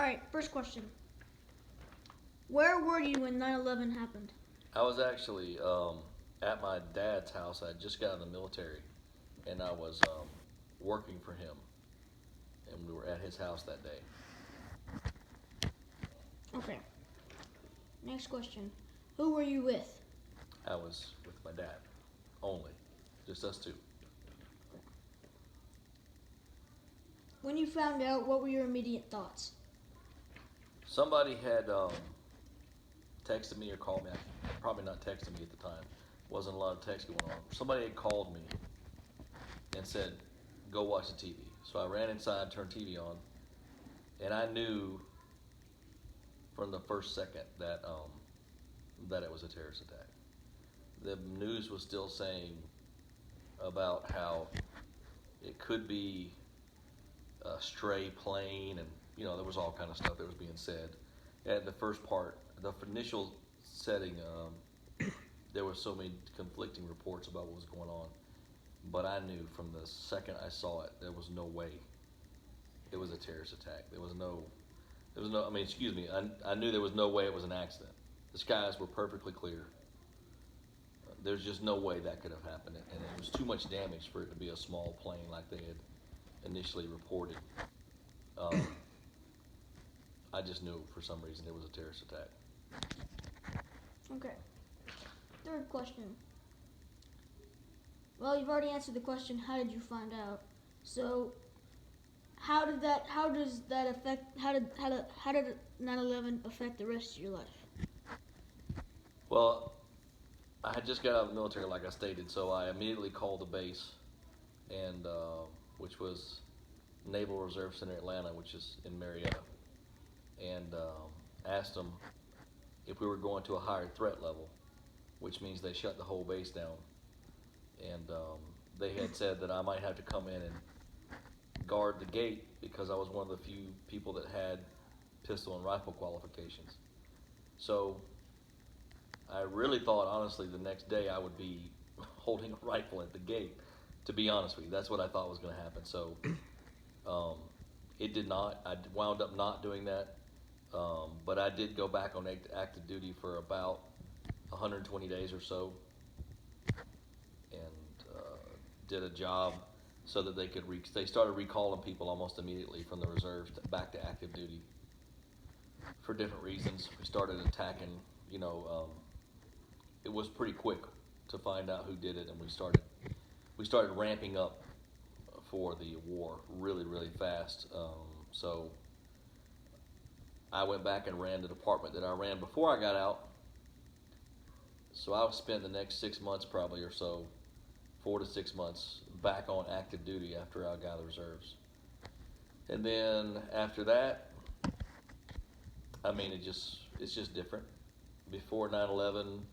right, first question. Where were you when 9/11 happened? I was actually at my dad's house. I just got out of the military, and I was working for him, and we were at his house that day. Okay. Next question. Who were you with? I was with my dad, only, just us two. When you found out, what were your immediate thoughts? Somebody had texted me or called me. Probably not texted me at the time. Wasn't a lot of text going on. Somebody had called me and said, "Go watch the TV." So I ran inside, turned TV on, and I knew from the first second that it was a terrorist attack. The news was still saying about how it could be a stray plane, and there was all kind of stuff that was being said. At the first part, the initial setting, there were so many conflicting reports about what was going on. But I knew from the second I saw it, there was no way it was a terrorist attack. There was no. I mean, excuse me. I knew there was no way it was an accident. The skies were perfectly clear. There's just no way that could have happened, and it was too much damage for it to be a small plane like they had initially reported. Um, I just knew for some reason it was a terrorist attack. Okay. Third question. Well, you've already answered the question, how did you find out? So, how does that affect, how did 9/11 affect the rest of your life? Well, I had just got out of the military, like I stated, so I immediately called the base, and which was Naval Reserve Center Atlanta, which is in Marietta, and asked them if we were going to a higher threat level, which means they shut the whole base down. And they had said that I might have to come in and guard the gate because I was one of the few people that had pistol and rifle qualifications. So I really thought, honestly, the next day I would be holding a rifle at the gate. To be honest with you, that's what I thought was going to happen. So um, it did not. I wound up not doing that. But I did go back on active duty for about 120 days or so, and did a job so that they could. They started recalling people almost immediately from the reserves back to active duty for different reasons. We started attacking. It was pretty quick to find out who did it, and we started ramping up for the war really really fast. So I went back and ran the department that I ran before I got out. So I spent the next 6 months probably or so, 4 to 6 months, back on active duty after I got out of the reserves. And then after that, I mean, it's just different. Before 9/11,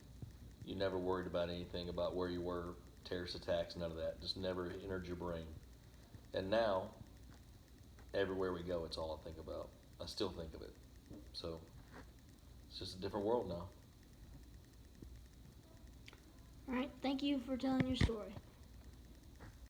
you never worried about anything about where you were, terrorist attacks, none of that. Just never entered your brain. And now, everywhere we go, it's all I think about. I still think of it. So it's just a different world now. All right, thank you for telling your story.